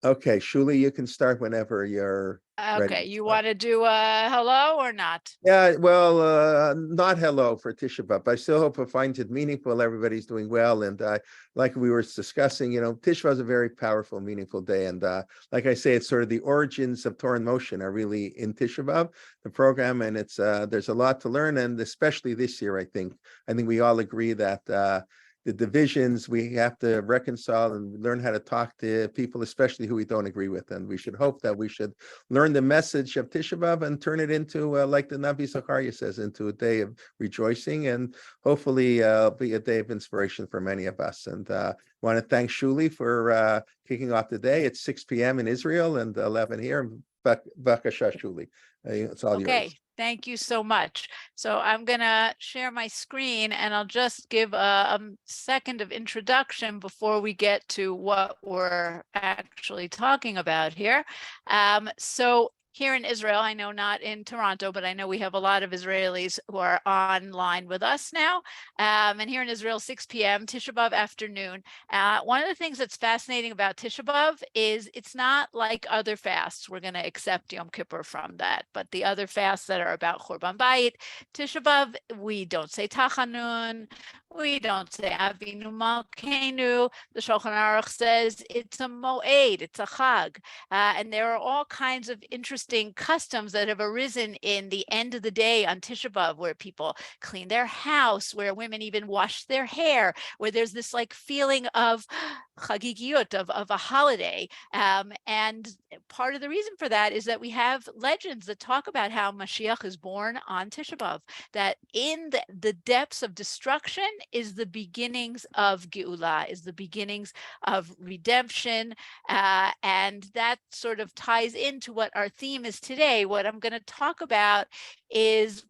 Okay, Shulie, you can start whenever you're ready Okay, to you start. want to do a hello or not? Yeah, well, not hello for Tisha B'Av. I still hope I find it meaningful. Everybody's doing well, and like we were discussing, Tisha B'Av is a very powerful, meaningful day, and like I say, it's sort of the origins of Torah in Motion are really in Tisha B'Av, the program, and it's there's a lot to learn, and especially this year, I think we all agree that. The divisions we have to reconcile and learn how to talk to people, especially who we don't agree with, and we should hope that we should learn the message of Tisha B'Av and turn it into, like the Navi Zachariah says, into a day of rejoicing, and hopefully be a day of inspiration for many of us. And want to thank Shulie for kicking off the day. It's 6 p.m. in Israel and 11 here. Bakasha, Shulie. It's all yours. Okay, thank you so much. So I'm gonna share my screen and I'll just give a second of introduction before we get to what we're actually talking about here. So here in Israel, I know not in Toronto, but I know we have a lot of Israelis who are online with us now. And here in Israel, 6 p.m., Tisha B'Av afternoon. One of the things that's fascinating about Tisha B'Av is it's not like other fasts. We're going to accept Yom Kippur from that, but the other fasts that are about Churban Bayit, Tisha B'Av, we don't say Tachanun, we don't say Avinu Malkeinu. The Shulchan Aruch says it's a Moed, it's a Chag, and there are all kinds of interesting customs that have arisen in the end of the day on Tisha B'Av, where people clean their house, where women even wash their hair, where there's this like feeling of chagigiyut, of a holiday. And part of the reason for that is that we have legends that talk about how Mashiach is born on Tisha B'Av, that in the depths of destruction is the beginnings of Geula, is the beginnings of redemption. And that sort of ties into what our theme is today. What I'm going to talk about is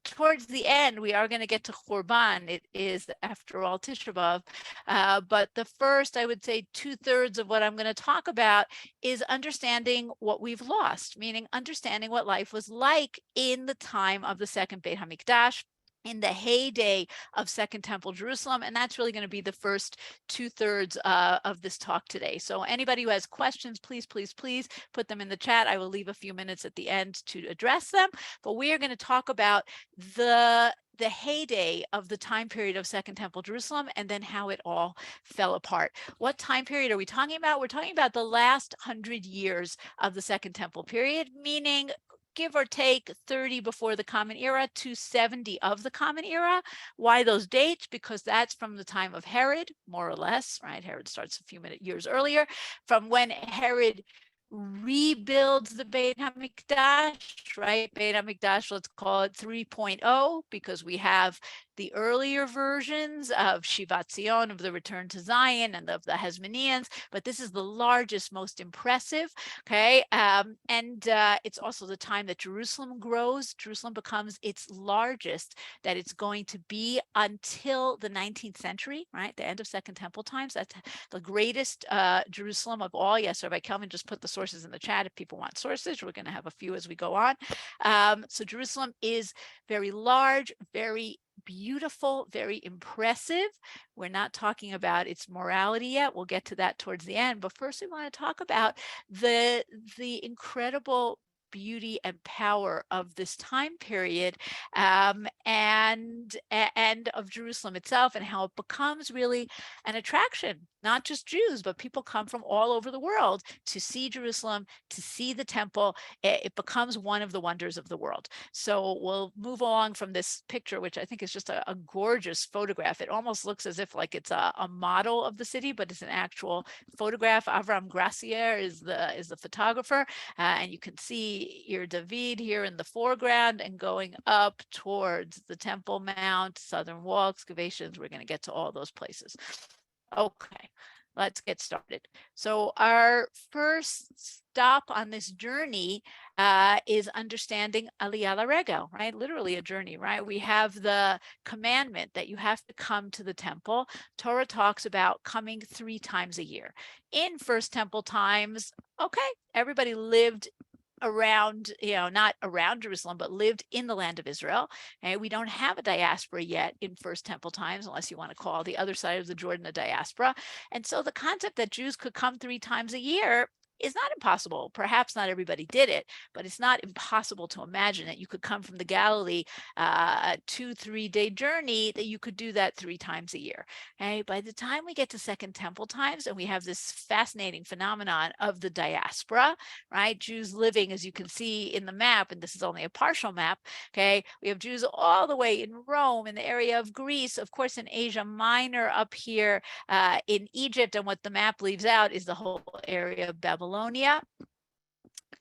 towards the end, we are going to get to Churban. It is, after all, Tisha B'Av. But the first, I would say 2/3 of what I'm going to talk about is understanding what we've lost, meaning understanding what life was like in the time of the second Beit HaMikdash, in the heyday of Second Temple Jerusalem. And that's really going to be the first 2/3 of this talk today. So anybody who has questions, please, please, please put them in the chat. I will leave a few minutes at the end to address them. But we are going to talk about the heyday of the time period of Second Temple Jerusalem and then how it all fell apart. What time period are we talking about? We're talking about the last 100 years of the Second Temple period, meaning give or take 30 before the Common Era to 70 of the Common Era. Why those dates? Because that's from the time of Herod, more or less, right? Herod starts a few years earlier, from when Herod rebuilds the Beit HaMikdash, right? Beit HaMikdash, let's call it 3.0, because we have the earlier versions of Shivat Zion, of the return to Zion, and of the Hasmoneans, but this is the largest, most impressive, okay? And it's also the time that Jerusalem grows. Jerusalem becomes its largest that it's going to be until the 19th century, right? The end of Second Temple times. That's the greatest Jerusalem of all. Yes, Rabbi Kelvin just put the sources in the chat if people want sources. We're going to have a few as we go on. So Jerusalem is very large, very beautiful, very impressive. We're not talking about its morality yet. We'll get to that towards the end. But first, we want to talk about the incredible beauty and power of this time period, and of Jerusalem itself, and how it becomes really an attraction. Not just Jews, but people come from all over the world to see Jerusalem, to see the temple. It becomes one of the wonders of the world. So we'll move along from this picture, which I think is just a gorgeous photograph. It almost looks as if like it's a model of the city, but it's an actual photograph. Avram Gracier is the photographer, and you can see Ir David here in the foreground and going up towards the Temple Mount, Southern Wall excavations. We're going to get to all those places. Okay, let's get started. So our first stop on this journey is understanding Aliya LaRegel, right? Literally a journey, right? We have the commandment that you have to come to the temple. Torah talks about coming 3 times a year. In First Temple times, okay, everybody lived around, not around Jerusalem, but lived in the land of Israel. And we don't have a diaspora yet in First Temple times, unless you want to call the other side of the Jordan a diaspora. And so the concept that Jews could come 3 times a year is not impossible. Perhaps not everybody did it, but it's not impossible to imagine that you could come from the Galilee, a 2-3 day journey, that you could do that 3 times a year. Okay, by the time we get to Second Temple times, and we have this fascinating phenomenon of the diaspora, right? Jews living, as you can see in the map, and this is only a partial map. Okay, we have Jews all the way in Rome, in the area of Greece, of course, in Asia Minor, up here in Egypt, and what the map leaves out is the whole area of Babylonia.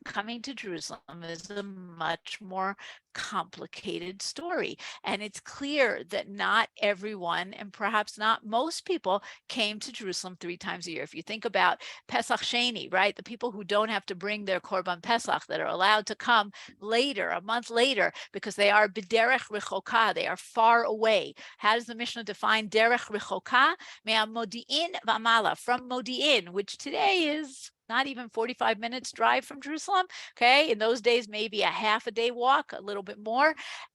Coming to Jerusalem is a much more complicated story. And it's clear that not everyone, and perhaps not most people, came to Jerusalem 3 times a year. If you think about Pesach Sheni, right? The people who don't have to bring their Korban Pesach, that are allowed to come later, a month later, because they are b'derech rechoka, they are far away. How does the Mishnah define derech rechoka? Me'al Modi'in v'amala, from Modi'in, which today is not even 45 minutes drive from Jerusalem. Okay, in those days, maybe a half a day walk, a little bit more.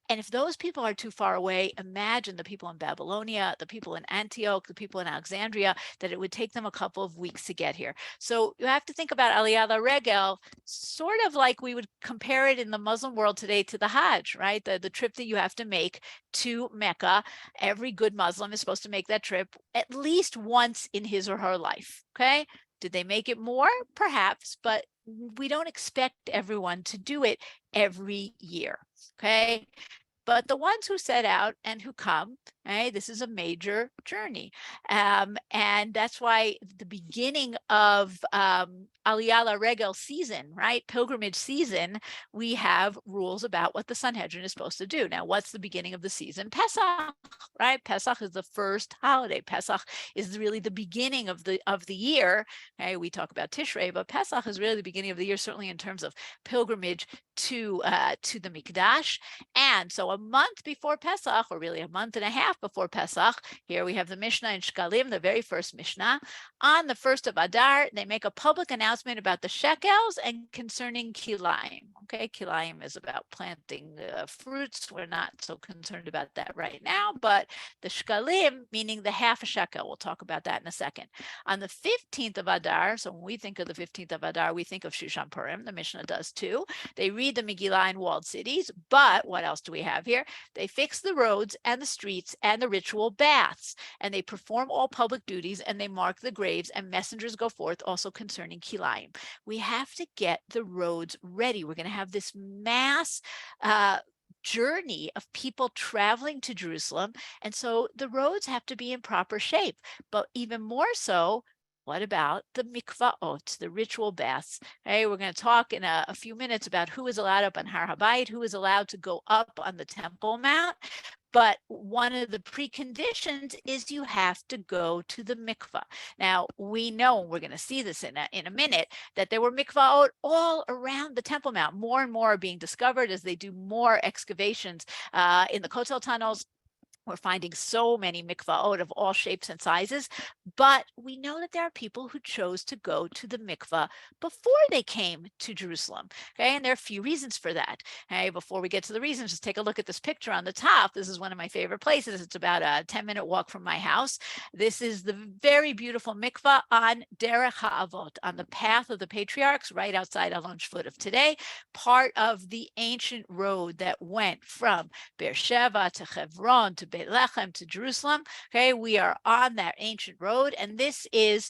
And if those people are too far away, imagine the people in Babylonia, the people in Antioch, the people in Alexandria, that it would take them a couple of weeks to get here. So you have to think about Aliya LaRegel sort of like we would compare it in the Muslim world today to the Hajj, right? The trip that you have to make to Mecca. Every good Muslim is supposed to make that trip at least once in his or her life. Okay. Did they make it more? Perhaps, but we don't expect everyone to do it every year. Okay. But the ones who set out and who come, right, this is a major journey. And that's why the beginning of Aliya LaRegel season, right, pilgrimage season, we have rules about what the Sanhedrin is supposed to do. Now, what's the beginning of the season? Pesach, right? Pesach is the first holiday. Pesach is really the beginning of the year. Okay? We talk about Tishrei, but Pesach is really the beginning of the year, certainly in terms of pilgrimage to the Mikdash. And so a month before Pesach, or really a month and a half before Pesach, here we have the Mishnah in Shkalim, the very first Mishnah. On the 1st of Adar, they make a public announcement about the shekels and concerning kilayim. Okay, kilayim is about planting fruits. We're not so concerned about that right now, but the Shkalim, meaning the half a shekel, we'll talk about that in a second. On the 15th of Adar, so when we think of the 15th of Adar, we think of Shushan Purim, the Mishnah does too. They read the Megillah in walled cities, but what else do we have here? They fix the roads and the streets and the ritual baths, and they perform all public duties, and they mark the graves, and messengers go forth also concerning kilayim. We have to get the roads ready. We're going to have this mass journey of people traveling to Jerusalem, and so the roads have to be in proper shape. But even more so, what about the mikvaot, the ritual baths? Hey, we're going to talk in a few minutes about who is allowed up on Har HaBayit, who is allowed to go up on the Temple Mount. But one of the preconditions is you have to go to the mikvah. Now, we know, we're going to see this in a minute, that there were mikvaot all around the Temple Mount. More and more are being discovered as they do more excavations in the Kotel tunnels. We're finding so many mikvaot of all shapes and sizes, but we know that there are people who chose to go to the mikvah before they came to Jerusalem. Okay, and there are a few reasons for that. Okay, before we get to the reasons, just take a look at this picture on the top. This is one of my favorite places. It's about a 10-minute walk from my house. This is the very beautiful mikvah on Derech HaAvot, on the path of the patriarchs, right outside Alon Shvut of today, part of the ancient road that went from Beersheba to Hebron to Beit Lechem to Jerusalem. Okay, we are on that ancient road, and this is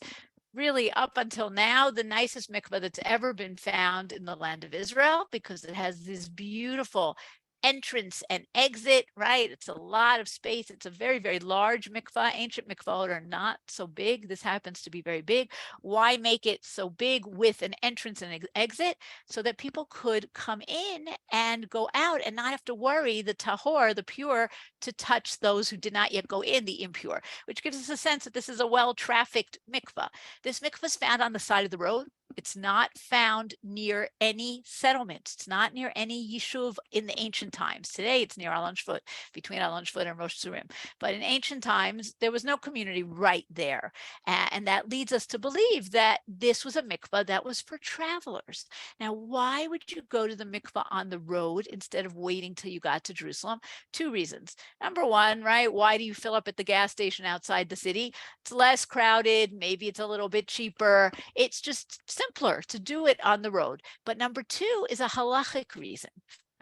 really, up until now, the nicest mikvah that's ever been found in the land of Israel, because it has this beautiful entrance and exit, right? It's a lot of space. It's a very, very large mikvah. Ancient mikvahs are not so big. This happens to be very big. Why make it so big with an entrance and exit? So that people could come in and go out and not have to worry, the tahor, the pure, to touch those who did not yet go in, the impure, which gives us a sense that this is a well-trafficked mikvah. This mikvah is found on the side of the road. It's not found near any settlements. It's not near any yishuv in the ancient times. Today, it's near Alon Shvut, between Alon Shvut and Rosh Tzurim. But in ancient times, there was no community right there. And that leads us to believe that this was a mikvah that was for travelers. Now, why would you go to the mikvah on the road instead of waiting till you got to Jerusalem? 2 reasons. Number one, right? Why do you fill up at the gas station outside the city? It's less crowded. Maybe it's a little bit cheaper. It's just simpler to do it on the road. But number two is a halachic reason.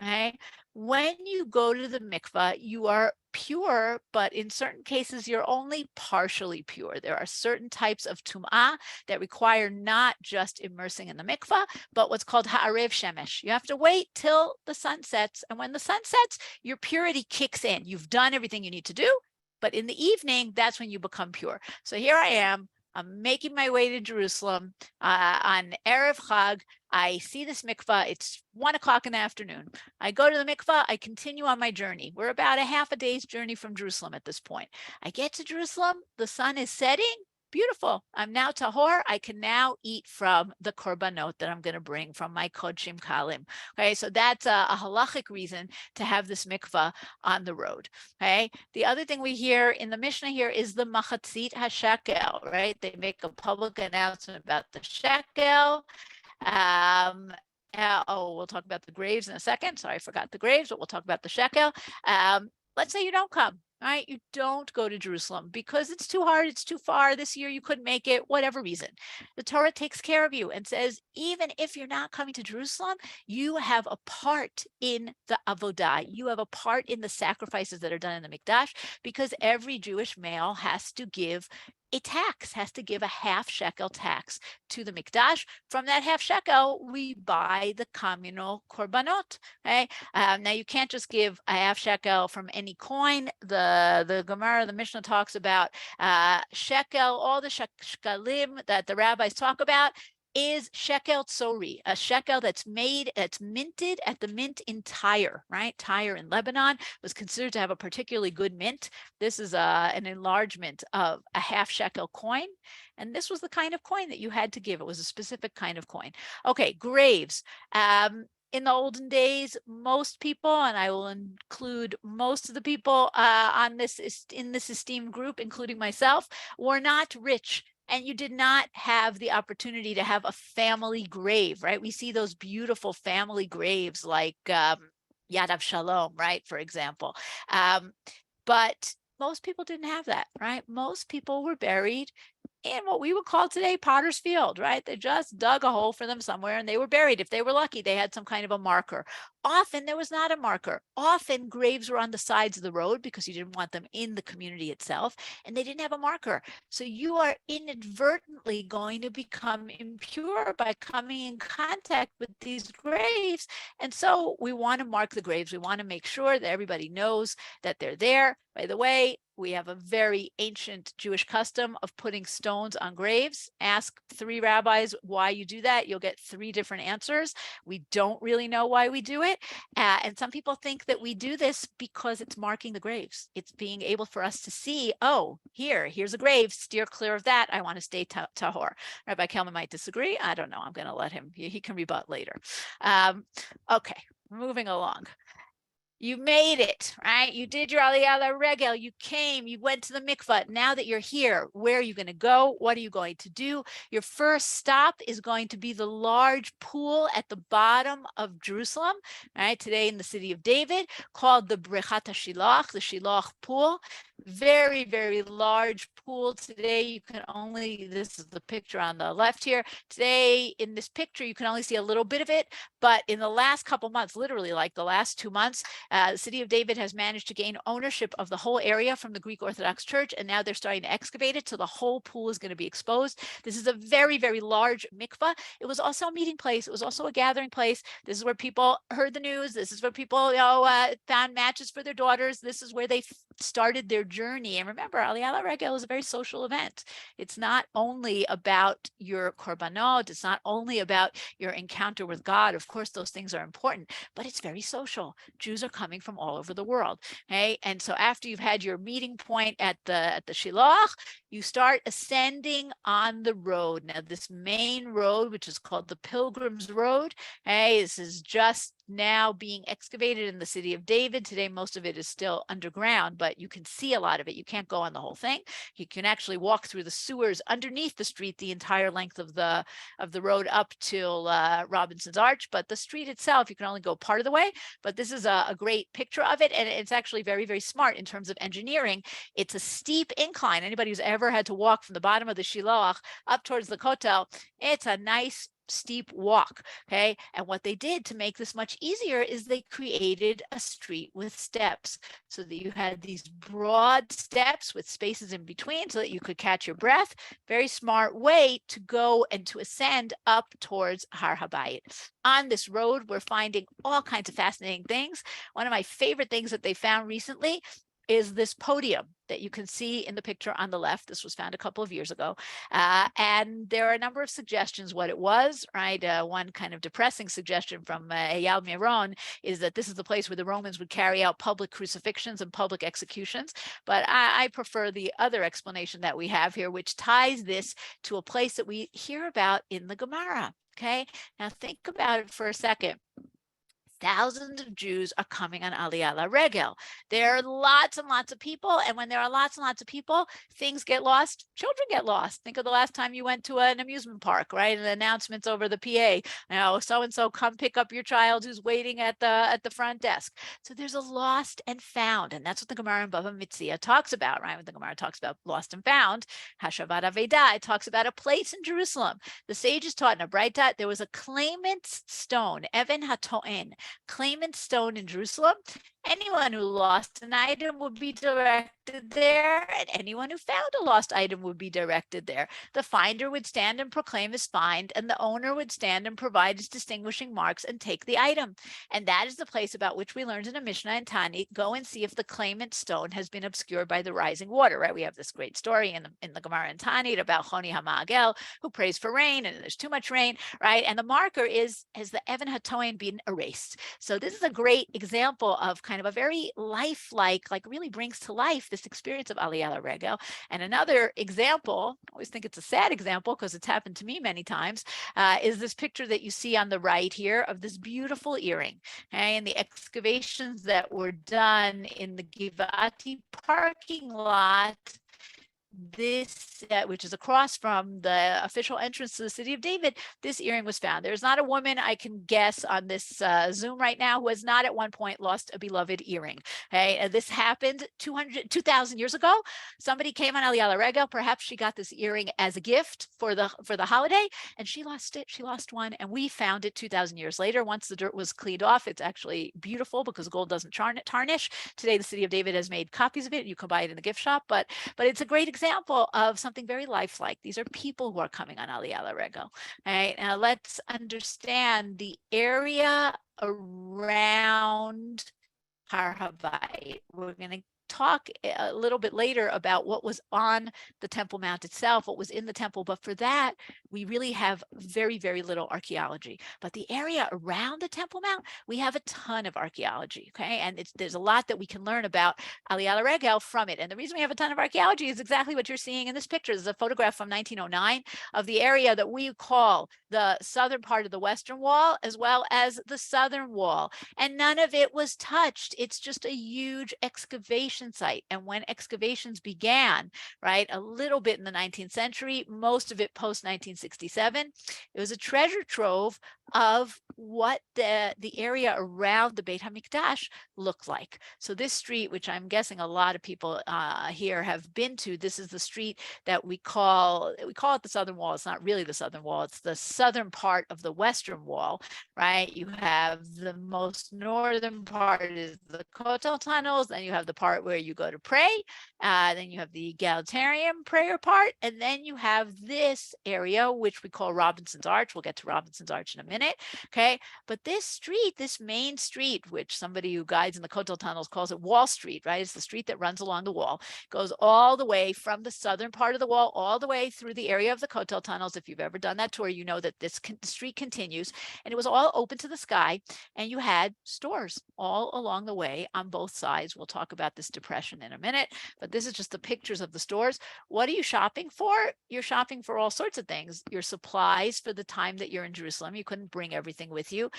Okay? When you go to the mikvah, you are pure, but in certain cases, you're only partially pure. There are certain types of tum'ah that require not just immersing in the mikvah, but what's called ha'arev shemesh. You have to wait till the sun sets. And when the sun sets, your purity kicks in. You've done everything you need to do, but in the evening, that's when you become pure. So here I am. I'm making my way to Jerusalem on Erev Chag. I see this mikvah. It's 1 o'clock in the afternoon. I go to the mikvah. I continue on my journey. We're about a half a day's journey from Jerusalem at this point. I get to Jerusalem. The sun is setting. Beautiful. I'm now tahor. I can now eat from the korbanot that I'm going to bring from my kodshim kalim. Okay, so that's a halachic reason to have this mikvah on the road. Okay, the other thing we hear in the Mishnah here is the machatzit hashekel. Right, they make a public announcement about the shekel. We'll talk about the graves in a second. Sorry, I forgot the graves, but we'll talk about the shekel. Let's say you don't come. Right? You don't go to Jerusalem because it's too hard, it's too far. This year you couldn't make it, whatever reason. The Torah takes care of you and says, even if you're not coming to Jerusalem, you have a part in the avodah. You have a part in the sacrifices that are done in the mikdash, because every Jewish male has to give a tax, has to give a half shekel tax to the mikdash. From that half shekel, we buy the communal korbanot. Okay? Now you can't just give a half shekel from any coin. The Gemara, the Mishnah talks about shekel, all the shekalim that the rabbis talk about is shekel tsori, a shekel that's minted at the mint in Tyre, right? Tyre in Lebanon was considered to have a particularly good mint. This is an enlargement of a half shekel coin. And this was the kind of coin that you had to give. It was a specific kind of coin. Okay, graves. In the olden days, most people, and I will include most of the people in this esteemed group, including myself, were not rich. And you did not have the opportunity to have a family grave, right? We see those beautiful family graves like Yad Avshalom, right, for example. But most people didn't have that, right? Most people were buried in what we would call today Potter's Field, right? They just dug a hole for them somewhere and they were buried. If they were lucky, they had some kind of a marker. Often there was not a marker. Often graves were on the sides of the road because you didn't want them in the community itself, and they didn't have a marker. So you are inadvertently going to become impure by coming in contact with these graves. And so we want to mark the graves. We want to make sure that everybody knows that they're there. By the way, we have a very ancient Jewish custom of putting stones on graves. Ask 3 rabbis why you do that. You'll get 3 different answers. We don't really know why we do it. And some people think that we do this because it's marking the graves. It's being able for us to see, oh, here's a grave, steer clear of that. I want to stay tahor. Rabbi Kelman might disagree. I don't know. I'm going to let him. He can rebut later. Okay, moving along. You made it, right? You did your Aliya LaRegel. You came, you went to the mikvah. Now that you're here, where are you going to go? What are you going to do? Your first stop is going to be the large pool at the bottom of Jerusalem, right? Today in the city of David, called the Brechat HaShilach, the Shiloh pool. Very, very large pool. Today, you can only, this is the picture on the left here. Today, in this picture, you can only see a little bit of it. But in the last couple months, literally like the last 2 months, the city of David has managed to gain ownership of the whole area from the Greek Orthodox Church, and now they're starting to excavate it, so the whole pool is going to be exposed. This is a very, very large mikvah. It was also a meeting place. It was also a gathering place. This is where people heard the news. This is where people, found matches for their daughters. This is where they started their journey. And remember, Aliya LaRegel is a very social event. It's not only about your korbanot. It's not only about your encounter with God. Of course, those things are important, but it's very social. Jews are coming from all over the world. Okay, and so after you've had your meeting point at the Shiloh, you start ascending on the road. Now, this main road, which is called the Pilgrim's Road, okay, this is just now being excavated in the city of David. Today, most of it is still underground, but you can see a lot of it. You can't go on the whole thing. You can actually walk through the sewers underneath the street the entire length of the road up till Robinson's Arch. But the street itself, you can only go part of the way. But this is a great picture of it, and it's actually very, very smart in terms of engineering. It's a steep incline. Anybody who's ever had to walk from the bottom of the Shiloh up towards the Kotel, it's a nice steep walk. Okay. And what they did to make this much easier is they created a street with steps, so that you had these broad steps with spaces in between so that you could catch your breath. Very smart way to go and to ascend up towards Har Habayit. On this road, we're finding all kinds of fascinating things. One of my favorite things that they found recently is this podium that you can see in the picture on the left. This was found a couple of years ago. And there are a number of suggestions what it was, right? One kind of depressing suggestion from Eyal Miron is that this is the place where the Romans would carry out public crucifixions and public executions. But I prefer the other explanation that we have here, which ties this to a place that we hear about in the Gemara. Okay, now think about it for a second. Thousands of Jews are coming on Aliya LaRegel. There are lots and lots of people. And when there are lots and lots of people, things get lost. Children get lost. Think of the last time you went to an amusement park, right? And the announcements over the PA, so-and-so come pick up your child who's waiting at the front desk. So there's a lost and found. And that's what the Gemara in Bava Metzia talks about, right? When the Gemara talks about lost and found, Hashavat Aveda, it talks about a place in Jerusalem. The sages taught in a Braita, there was a claimant's stone, Even HaToen, claimant stone in Jerusalem. Anyone who lost an item would be directed there, and anyone who found a lost item would be directed there. The finder would stand and proclaim his find, and the owner would stand and provide his distinguishing marks and take the item. And that is the place about which we learned in a Mishnah and Tani. Go and see if the claimant stone has been obscured by the rising water, right? We have this great story in the Gemara and Tani about Choni HaMa'agel, who prays for rain, and there's too much rain, right? And the marker is, has the Even HaToen been erased? So this is a great example of kind of a very lifelike, like really brings to life this experience of Aliya LaRegel. And another example, I always think it's a sad example because it's happened to me many times, is this picture that you see on the right here of this beautiful earring. Okay? And the excavations that were done in the Givati parking lot, this, which is across from the official entrance to the city of David, this earring was found. There's not a woman I can guess on this Zoom right now who has not at one point lost a beloved earring. Okay, this happened 2,000 years ago. Somebody came on Aliya LaRegel. Perhaps she got this earring as a gift for the holiday, and she lost it. She lost one, and we found it 2,000 years later. Once the dirt was cleaned off, it's actually beautiful because gold doesn't tarnish. Today, the city of David has made copies of it. You can buy it in the gift shop, but it's a great example of something very lifelike. These are people who are coming on Aliya LaRegel. Right? Now let's understand the area around Har Habayit. We're going to talk a little bit later about what was on the Temple Mount itself, what was in the temple. But for that, we really have very, very little archaeology. But the area around the Temple Mount, we have a ton of archaeology. Okay. And there's a lot that we can learn about Aliya LaRegel from it. And the reason we have a ton of archaeology is exactly what you're seeing in this picture. This is a photograph from 1909 of the area that we call the southern part of the Western Wall, as well as the Southern Wall. And none of it was touched. It's just a huge excavation site. And when excavations began, right, a little bit in the 19th century, most of it post 1967, it was a treasure trove of what the area around the Beit HaMikdash looked like. So this street, which I'm guessing a lot of people here have been to, this is the street that we call it the Southern Wall. It's not really the Southern Wall. It's the southern part of the Western Wall, right? You have the most northern part is the Kotel tunnels. Then you have the part where you go to pray. Then you have the egalitarian prayer part. And then you have this area, which we call Robinson's Arch. We'll get to Robinson's Arch in a minute. Okay. But this street, this main street, which somebody who guides in the Kotel tunnels calls it Wall Street, right? It's the street that runs along the wall, goes all the way from the southern part of the wall, all the way through the area of the Kotel tunnels. If you've ever done that tour, you know that this street continues, and it was all open to the sky. And you had stores all along the way on both sides. We'll talk about this depression in a minute, but this is just the pictures of the stores. What are you shopping for? You're shopping for all sorts of things. Your supplies for the time that you're in Jerusalem. You couldn't bring everything with you,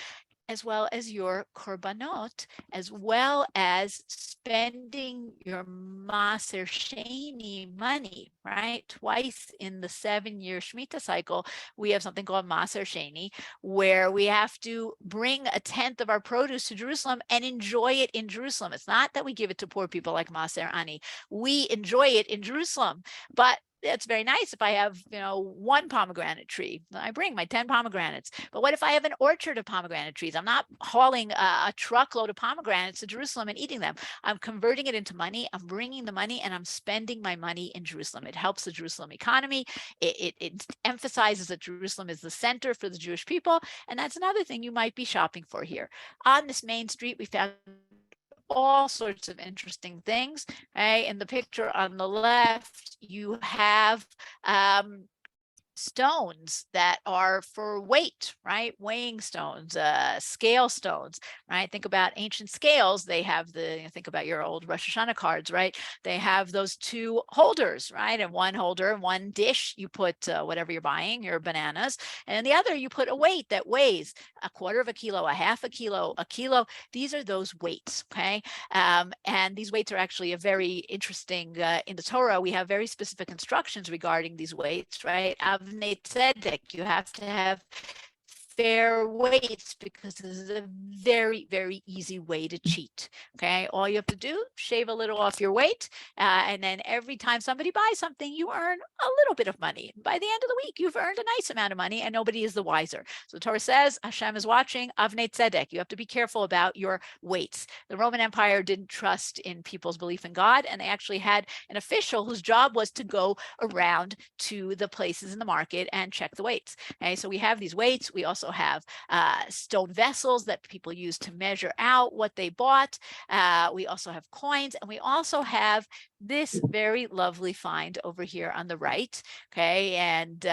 as well as your korbanot, as well as spending your Maser Sheni money, right? Twice in the 7-year Shemitah cycle, we have something called Maser Sheni, where we have to bring a tenth of our produce to Jerusalem and enjoy it in Jerusalem. It's not that we give it to poor people like Maser Ani. We enjoy it in Jerusalem, but that's very nice if I have, one pomegranate tree. I bring my 10 pomegranates. But what if I have an orchard of pomegranate trees? I'm not hauling a truckload of pomegranates to Jerusalem and eating them. I'm converting it into money. I'm bringing the money and I'm spending my money in Jerusalem. It helps the Jerusalem economy. It emphasizes that Jerusalem is the center for the Jewish people. And that's another thing you might be shopping for here. On this main street, we found all sorts of interesting things. Right? In the picture on the left, you have stones that are for weight, right? Weighing stones, scale stones, right? Think about ancient scales. They have think about your old Rosh Hashanah cards, right? They have those two holders, right? And one holder, one dish, you put whatever you're buying, your bananas, and the other you put a weight that weighs a quarter of a kilo, a half a kilo, a kilo. These are those weights, okay? And these weights are actually a very interesting, in the Torah, we have very specific instructions regarding these weights, right? Avnei tzedek, you have to have fair weights because this is a very, very easy way to cheat. Okay, all you have to do, shave a little off your weight, and then every time somebody buys something, you earn a little bit of money. By the end of the week, you've earned a nice amount of money, and nobody is the wiser. So the Torah says, Hashem is watching. Avnei tzedek. You have to be careful about your weights. The Roman Empire didn't trust in people's belief in God, and they actually had an official whose job was to go around to the places in the market and check the weights. Okay, so we have these weights. We also have stone vessels that people use to measure out what they bought. We also have coins, and we also have this very lovely find over here on the right. Okay, and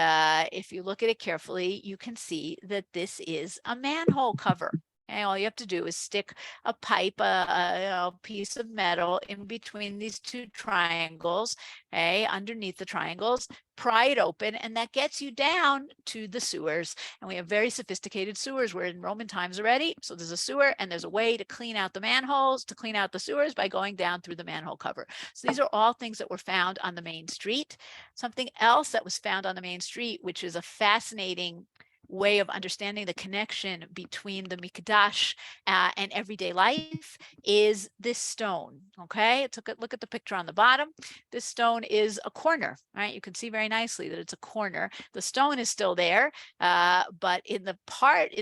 if you look at it carefully, you can see that this is a manhole cover. Okay, all you have to do is stick a pipe, a piece of metal in between these two triangles, okay, underneath the triangles, pry it open, and that gets you down to the sewers. And we have very sophisticated sewers. We're in Roman times already. So there's a sewer and there's a way to clean out the manholes, to clean out the sewers by going down through the manhole cover. So these are all things that were found on the main street. Something else that was found on the main street, which is a fascinating way of understanding the connection between the Mikdash and everyday life, is this stone. Okay, look at the picture on the bottom. This stone is a corner, right? You can see very nicely that it's a corner. The stone is still there, but in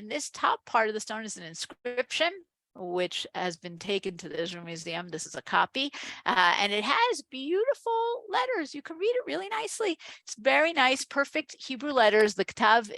this top part of the stone is an inscription, which has been taken to the Israel Museum. This is a copy, and it has beautiful letters. You can read it really nicely. It's very nice, perfect Hebrew letters, the Ktav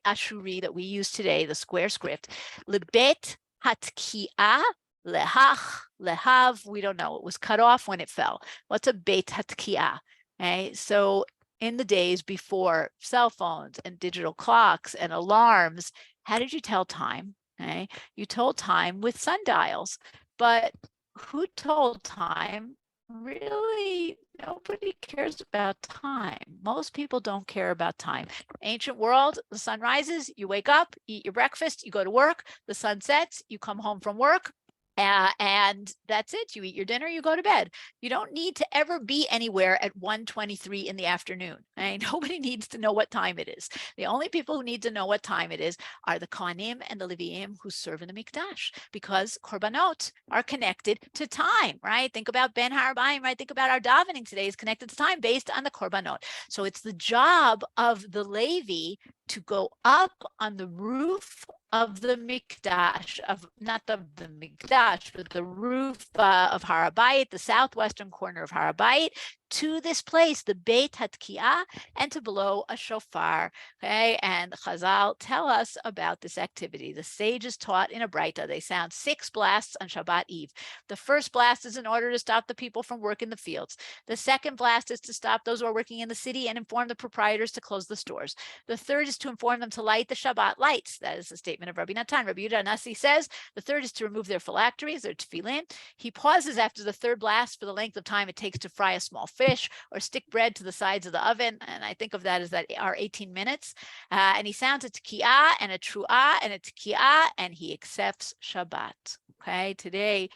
Ashuri that we use today, the square script. Lebet hatki'ah lehach lehav. We don't know. It was cut off when it fell. What's a bet hatki'ah? Okay, so in the days before cell phones and digital clocks and alarms, how did you tell time? Okay, you told time with sundials, but who told time? Really, nobody cares about time. Most people don't care about time. Ancient world, the sun rises, you wake up, eat your breakfast, you go to work, the sun sets, you come home from work, and that's it. You eat your dinner, you go to bed. You don't need to ever be anywhere at 1:23 in the afternoon. Okay? Nobody needs to know what time it is. The only people who need to know what time it is are the Kohanim and the Leviim who serve in the Mikdash, because korbanot are connected to time, right? Think about Ben Harabayim, right? Think about our davening today is connected to time based on the korbanot. So it's the job of the Levi to go up on the roof of the Mikdash, not of the Mikdash, but the roof of Har HaBayit, the southwestern corner of Har HaBayit, to this place, the Beit HaTki'ah, and to blow a shofar. Okay, and Chazal tell us about this activity. The sages taught in a Braita, they sound 6 blasts on Shabbat Eve. The first blast is in order to stop the people from work in the fields. The second blast is to stop those who are working in the city and inform the proprietors to close the stores. The third is to inform them to light the Shabbat lights. That is the statement of Rabbi Natan. Rabbi Yehuda Nasi says the third is to remove their phylacteries, their tefillin. He pauses after the third blast for the length of time it takes to fry a small fish or stick bread to the sides of the oven. And I think of that as our 18 minutes. And he sounds a tekiah and a truah and a tekiah, and he accepts Shabbat. Okay, today,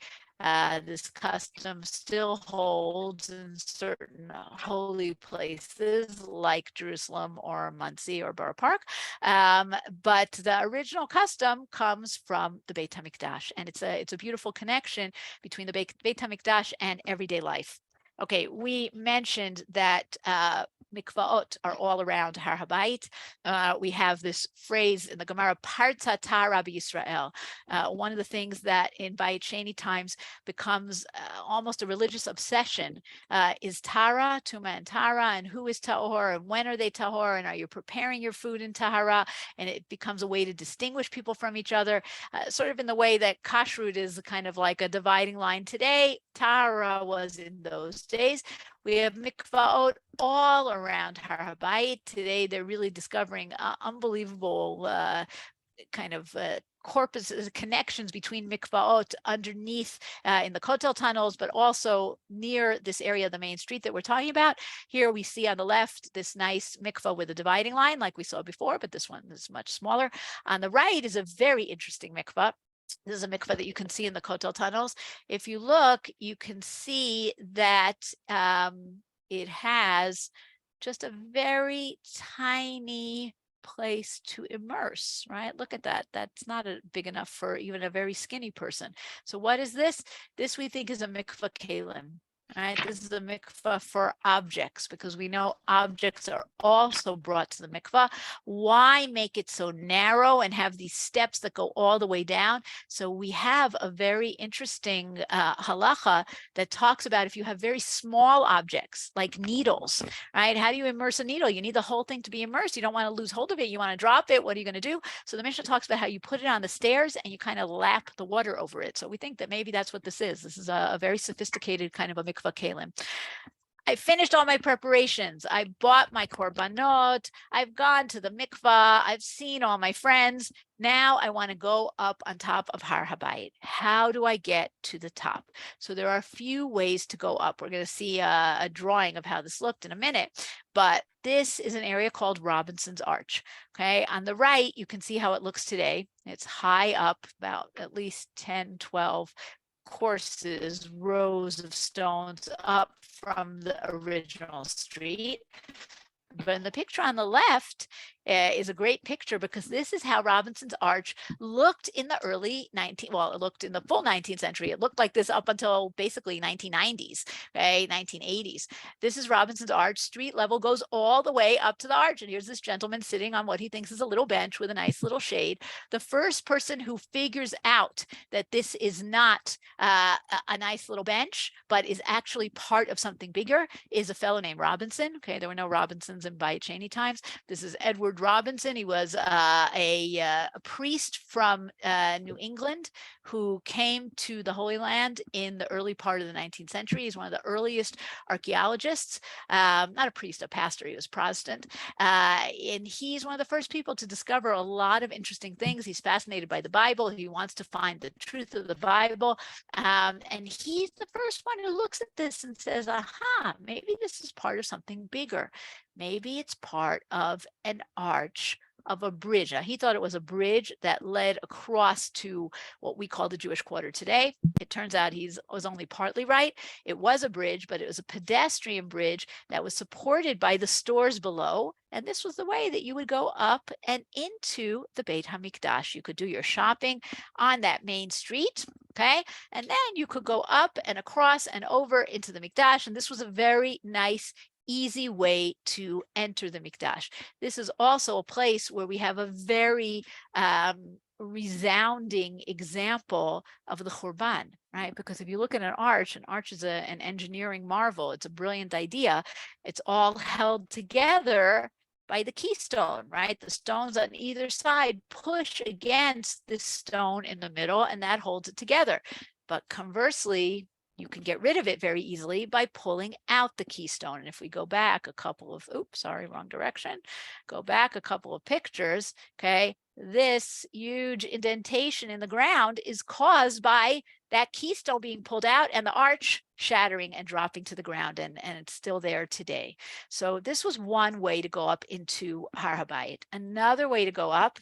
this custom still holds in certain holy places like Jerusalem or Monsey or Borough Park. But the original custom comes from the Beit HaMikdash, and it's a beautiful connection between the Beit HaMikdash and everyday life. Okay, we mentioned that mikvaot are all around Har HaBayit. We have this phrase in the Gemara, Parta Tara b'Yisrael. One of the things that in Bayit Sheni times becomes almost a religious obsession is Tara, Tuma and Tara, and who is Tahor, and when are they Tahor, and are you preparing your food in Tahara? And it becomes a way to distinguish people from each other, sort of in the way that kashrut is kind of like a dividing line today. Tahara was in those days. We have mikvaot all around Har HaBayit. Today, they're really discovering unbelievable kind of corpuses, connections between mikvaot underneath in the Kotel tunnels, but also near this area of the main street that we're talking about. Here we see on the left this nice mikvah with a dividing line like we saw before, but this one is much smaller. On the right is a very interesting mikvah. This is a mikvah that you can see in the Kotel tunnels. If you look, you can see that it has just a very tiny place to immerse, right? Look at that. That's not big enough for even a very skinny person. So what is this? This we think is a mikvah kalim. Right, this is a mikvah for objects because we know objects are also brought to the mikvah. Why make it so narrow and have these steps that go all the way down? So we have a very interesting halacha that talks about if you have very small objects like needles, right? How do you immerse a needle? You need the whole thing to be immersed. You don't want to lose hold of it. You want to drop it. What are you going to do? So the Mishnah talks about how you put it on the stairs and you kind of lap the water over it. So we think that maybe that's what this is. This is a very sophisticated kind of a mikvah kalim. I finished all my preparations. I bought my korbanot. I've gone to the mikvah. I've seen all my friends. Now I want to go up on top of Har HaBayit. How do I get to the top? So there are a few ways to go up. We're going to see a drawing of how this looked in a minute, but this is an area called Robinson's Arch. Okay, on the right, you can see how it looks today. It's high up, about at least 10, 12 courses, rows of stones up from the original street. But in the picture on the left is a great picture because this is how Robinson's Arch looked in the early 19th, well, it looked in the full 19th century. It looked like this up until basically 1990s, okay, 1980s. This is Robinson's Arch. Street level goes all the way up to the arch. And here's this gentleman sitting on what he thinks is a little bench with a nice little shade. The first person who figures out that this is not a nice little bench, but is actually part of something bigger is a fellow named Robinson. Okay, there were no Robinsons in Bayit Sheni times. This is Edward Robinson. He was a priest from New England who came to the Holy Land in the early part of the 19th century. He's one of the earliest archaeologists, not a priest, a pastor. He was Protestant. And he's one of the first people to discover a lot of interesting things. He's fascinated by the Bible. He wants to find the truth of the Bible. And he's the first one who looks at this and says, aha, maybe this is part of something bigger. Maybe it's part of an arch of a bridge. Now, he thought it was a bridge that led across to what we call the Jewish Quarter today. It turns out he was only partly right. It was a bridge, but it was a pedestrian bridge that was supported by the stores below. And this was the way that you would go up and into the Beit HaMikdash. You could do your shopping on that main street, okay? And then you could go up and across and over into the Mikdash. And this was a very nice, easy way to enter the Mikdash. This is also a place where we have a very resounding example of the Churban, right? Because if you look at an arch is an engineering marvel. It's a brilliant idea. It's all held together by the keystone, right? The stones on either side push against this stone in the middle, and that holds it together. But conversely, you can get rid of it very easily by pulling out the keystone. And if we go back a couple of, oops, sorry, wrong direction. Go back a couple of pictures, okay? This huge indentation in the ground is caused by that keystone being pulled out and the arch shattering and dropping to the ground, and it's still there today. So this was one way to go up into Har HaBayit. Another way to go up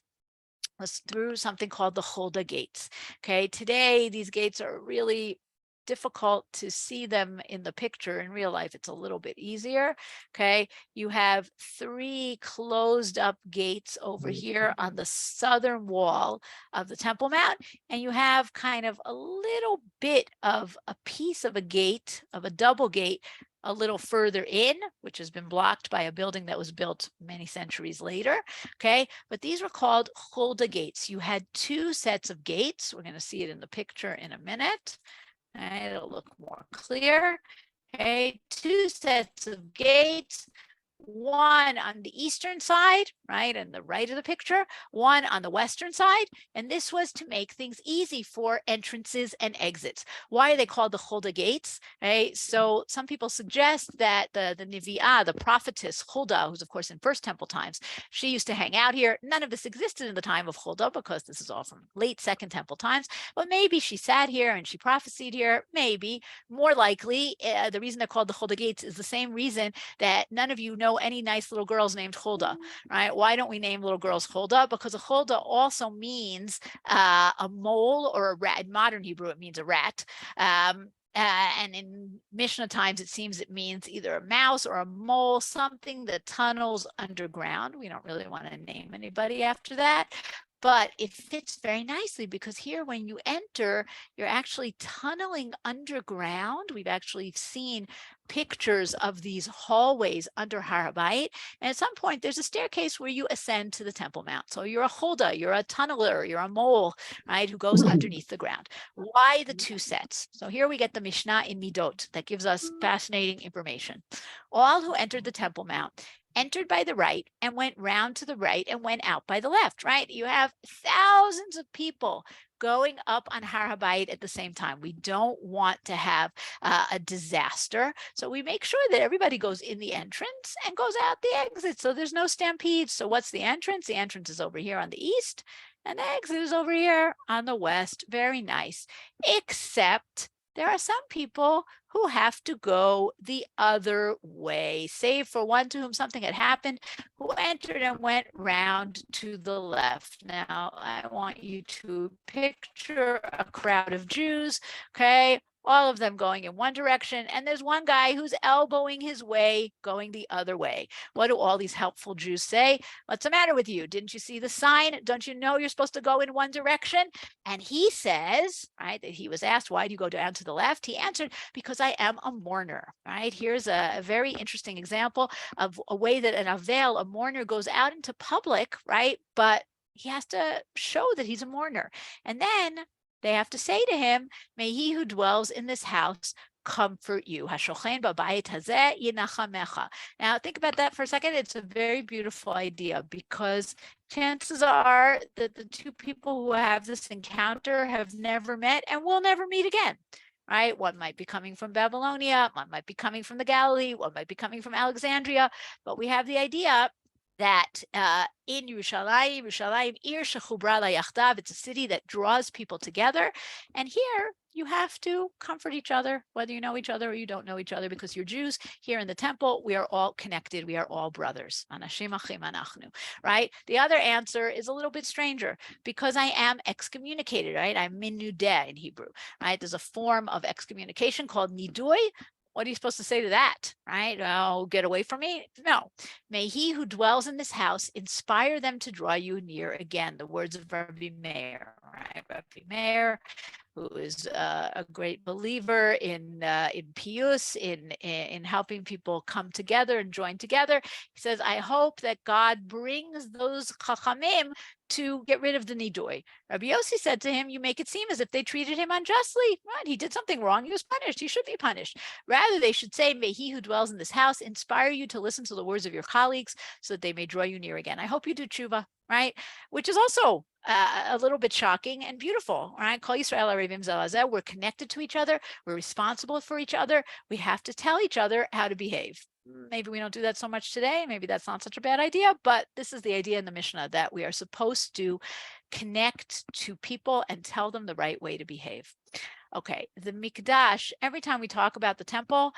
was through something called the Hulda Gates. Okay, today these gates are really difficult to see them in the picture. In real life, it's a little bit easier. Okay, you have 3 closed up gates over here on the southern wall of the Temple Mount, and you have kind of a little bit of a piece of a gate, of a double gate, a little further in, which has been blocked by a building that was built many centuries later. Okay, but these were called Hulda Gates. You had two sets of gates. We're going to see it in the picture in a minute. Okay, it'll look more clear. Okay, two sets of gates. One on the eastern side, right, and the right of the picture, one on the western side, and this was to make things easy for entrances and exits. Why are they called the Hulda Gates? Right, so some people suggest that the Nevi'ah, the prophetess Hulda, who's of course in First Temple times, she used to hang out here. None of this existed in the time of Hulda because this is all from late Second Temple times, but maybe she sat here and she prophesied here. Maybe more likely, the reason they're called the Hulda Gates is the same reason that none of you know any nice little girls named Hulda, right? Why don't we name little girls Hulda? Because a Hulda also means a mole or a rat. In modern Hebrew, it means a rat. And in Mishnah times, it seems it means either a mouse or a mole, something that tunnels underground. We don't really want to name anybody after that. But it fits very nicely because here when you enter, you're actually tunneling underground. We've actually seen pictures of these hallways under Har HaBayit. And at some point, there's a staircase where you ascend to the Temple Mount. So you're a Hulda, you're a tunneler, you're a mole, right, who goes underneath the ground. Why the two sets? So here we get the Mishnah in Midot that gives us fascinating information. All who entered the Temple Mount entered by the right and went round to the right and went out by the left, right? You have thousands of people going up on Har HaBayit at the same time. We don't want to have a disaster. So we make sure that everybody goes in the entrance and goes out the exit. So there's no stampede. So what's the entrance? The entrance is over here on the east and the exit is over here on the west. Very nice. Except there are some people who have to go the other way, save for one to whom something had happened, who entered and went round to the left. Now, I want you to picture a crowd of Jews, okay? All of them going in one direction, and there's one guy who's elbowing his way, going the other way. What do all these helpful Jews say? What's the matter with you? Didn't you see the sign? Don't you know you're supposed to go in one direction? And he says, right, that he was asked, why do you go down to the left? He answered, because I am a mourner, right? Here's a very interesting example of a way that an Avel, a mourner, goes out into public, right? But he has to show that he's a mourner. And then they have to say to him, may he who dwells in this house comfort you. Now, think about that for a second. It's a very beautiful idea because chances are that the two people who have this encounter have never met and will never meet again. Right? One might be coming from Babylonia, one might be coming from the Galilee, one might be coming from Alexandria, but we have the idea that in Yerushalayim, Ir Shechubra LaYachdav, it's a city that draws people together. And here you have to comfort each other, whether you know each other or you don't know each other, because you're Jews. Here in the temple, we are all connected. We are all brothers. Anashim achim anachnu, right? The other answer is a little bit stranger, because I am excommunicated, right? I'm minudeh in Hebrew, right? There's a form of excommunication called nidui. What are you supposed to say to that, right? Oh, get away from me? No. May he who dwells in this house inspire them to draw you near again. The words of Rabbi Meir, right? Rabbi Meir, who is a great believer in pius, in helping people come together and join together. He says, I hope that God brings those chachamim to get rid of the nidui. Rabbi Yossi said to him, you make it seem as if they treated him unjustly. Right? He did something wrong. He was punished. He should be punished. Rather, they should say, may he who dwells in this house inspire you to listen to the words of your colleagues so that they may draw you near again. I hope you do tshuva, right? Which is also a little bit shocking and beautiful, right? Kol Yisrael Arevim Zelazeh. We're connected to each other. We're responsible for each other. We have to tell each other how to behave. Maybe we don't do that so much today. Maybe that's not such a bad idea, but this is the idea in the Mishnah, that we are supposed to connect to people and tell them the right way to behave. Okay, the Mikdash, every time we talk about the temple,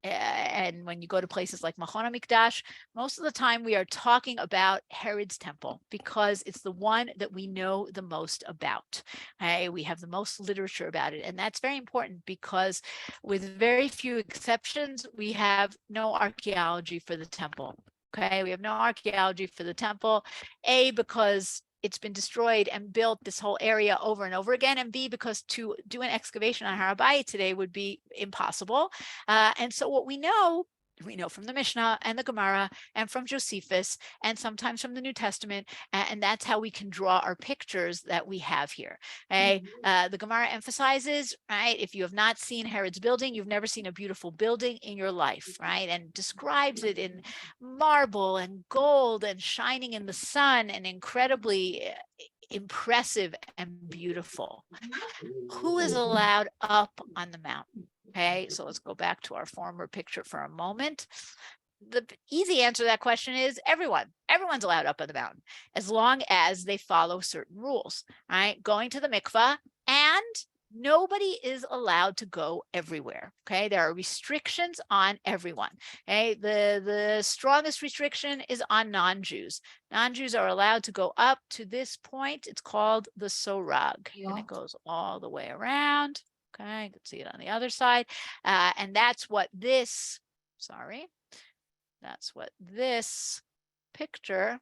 and when you go to places like Machon HaMikdash, most of the time we are talking about Herod's temple because it's the one that we know the most about. Okay? We have the most literature about it. And that's very important because with very few exceptions, we have no archaeology for the temple. Okay, we have no archaeology for the temple, because it's been destroyed and built this whole area over and over again, and B, because to do an excavation on Har HaBayit today would be impossible. And so what we know from the Mishnah and the Gemara and from Josephus and sometimes from the New Testament, and that's how we can draw our pictures that we have here. Okay? The Gemara emphasizes, right, if you have not seen Herod's building, you've never seen a beautiful building in your life, right, and describes it in marble and gold and shining in the sun and incredibly impressive and beautiful. Who is allowed up on the mountain? Okay, so let's go back to our former picture for a moment. The easy answer to that question is everyone. Everyone's allowed up on the mountain as long as they follow certain rules, right? Going to the mikvah, and nobody is allowed to go everywhere. Okay, there are restrictions on everyone. Okay, the strongest restriction is on non-Jews. Non-Jews are allowed to go up to this point. It's called the sorag, and it goes all the way around. Okay, you can see it on the other side. And that's what this, that's what this picture,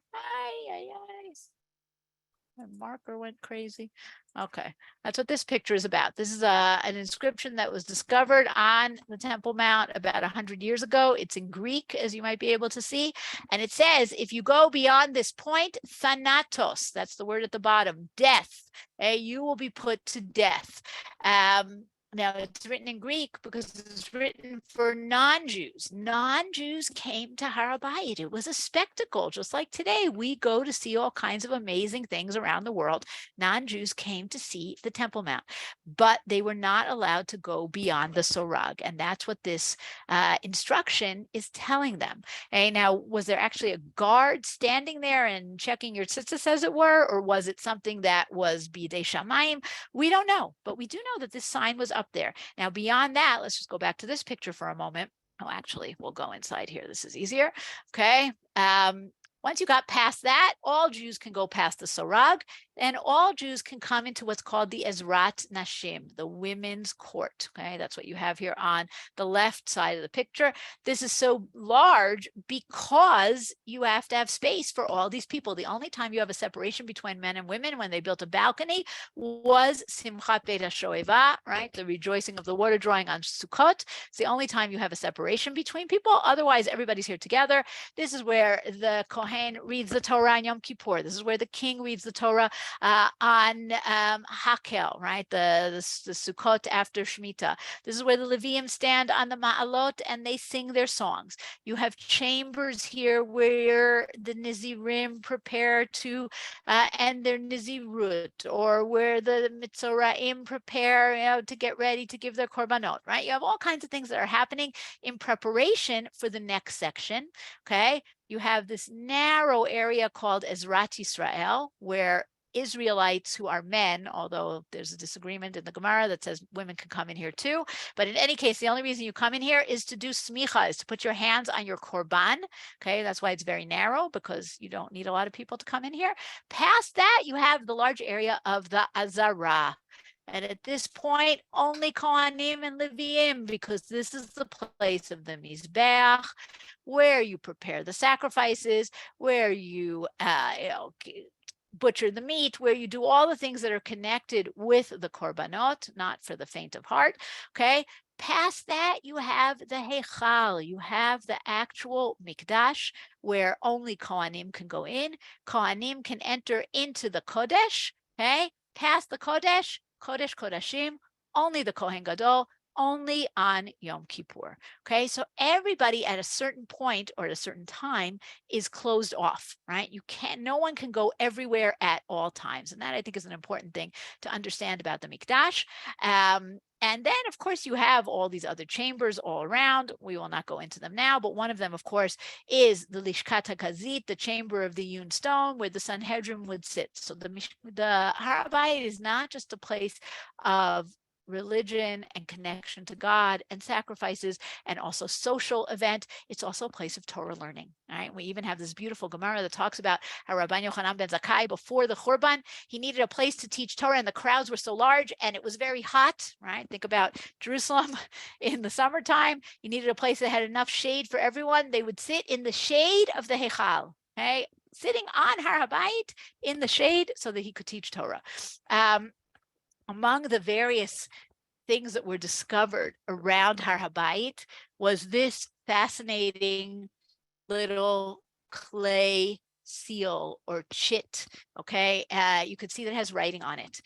my marker went crazy. Okay, that's what this picture is about. This is an inscription that was discovered on the Temple Mount about 100 years ago. It's in Greek, as you might be able to see. And it says, if you go beyond this point, thanatos, that's the word at the bottom, death, you will be put to death. Now, it's written in Greek because it's written for non-Jews. Non-Jews came to Har HaBayit. It was a spectacle. Just like today, we go to see all kinds of amazing things around the world. Non-Jews came to see the Temple Mount, but they were not allowed to go beyond the sorag. And that's what this instruction is telling them. Okay, now, was there actually a guard standing there and checking your tzitzis, as it were, or was it something that was bidei shamayim? We don't know, but we do know that this sign was up there. Now, beyond that, let's just go back to this picture for a moment. Oh, actually, we'll go inside here. This is easier. Okay. Once you got past that, all Jews can go past the sorag, and all Jews can come into what's called the Ezrat Nashim, the women's court. Okay, that's what you have here on the left side of the picture. This is so large because you have to have space for all these people. The only time you have a separation between men and women when they built a balcony was Simchat Beit HaShoeva, right? The rejoicing of the water drawing on Sukkot. It's the only time you have a separation between people. Otherwise, everybody's here together. This is where the Kohen reads the Torah on Yom Kippur. This is where the king reads the Torah on Hakel, right? The Sukkot after Shemitah. This is where the Leviim stand on the Ma'alot and they sing their songs. You have chambers here where the Nizirim prepare to end their Nizirut, or where the Mitzoraim prepare, to get ready to give their korbanot, right? You have all kinds of things that are happening in preparation for the next section, okay? You have this narrow area called Ezrat Yisrael, where Israelites who are men, although there's a disagreement in the Gemara that says women can come in here too. But in any case, the only reason you come in here is to do smicha, is to put your hands on your korban. Okay, that's why it's very narrow, because you don't need a lot of people to come in here. Past that, you have the large area of the Azara. And at this point, only Kohanim and Leviim, because this is the place of the Mizbeach, where you prepare the sacrifices, where you, butcher the meat, where you do all the things that are connected with the korbanot, not for the faint of heart. Okay. Past that, you have the Heichal, you have the actual Mikdash, where only Kohanim can go in. Kohanim can enter into the Kodesh. Okay. Past the Kodesh, Kodesh Kodashim, only the Kohen Gadol, only on Yom Kippur. Okay, so everybody at a certain point or at a certain time is closed off, right? No one can go everywhere at all times. And that, I think, is an important thing to understand about the Mikdash. And then, of course, you have all these other chambers all around. We will not go into them now, but one of them, of course, is the Lishkat HaKazit, the chamber of the hewn stone, where the Sanhedrin would sit. So the Har HaBayit is not just a place of religion and connection to God and sacrifices and also social event. It's also a place of Torah learning. All right. We even have this beautiful Gemara that talks about how Rabban Yochanan ben Zakkai, before the Churban, he needed a place to teach Torah, and the crowds were so large and it was very hot. Right. Think about Jerusalem in the summertime. You needed a place that had enough shade for everyone. They would sit in the shade of the Heichal. Okay. sitting on Har HaBayit in the shade so that he could teach Torah. Among the various things that were discovered around Har HaBayit was this fascinating little clay seal or chit. Okay, you could see that it has writing on it.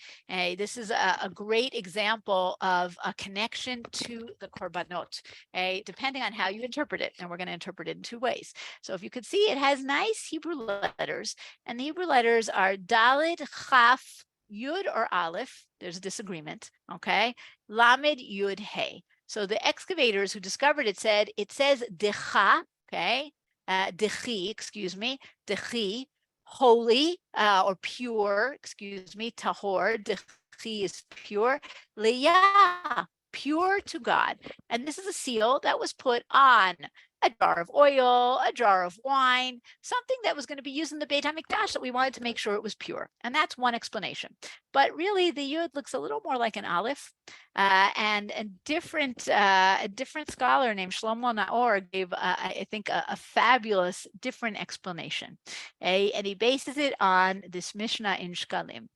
This is a great example of a connection to the korbanot, depending on how you interpret it. And we're going to interpret it in two ways. So if you could see, it has nice Hebrew letters, and the Hebrew letters are Dalid, Chaf, Yud or Aleph. There's a disagreement. Okay, Lamed, Yud, Hey. So the excavators who discovered it said it says Decha. Okay, Dechi, excuse me, Dechi, holy or pure, excuse me, Tahor, Dechi is pure, Leah, pure to God. And this is a seal that was put on a jar of oil, a jar of wine, something that was going to be used in the Beit HaMikdash that we wanted to make sure it was pure. And that's one explanation. But really, the Yud looks a little more like an Aleph. And a different scholar named Shlomo Naor gave, I think, a fabulous different explanation. And he bases it on this Mishnah in Shkalim.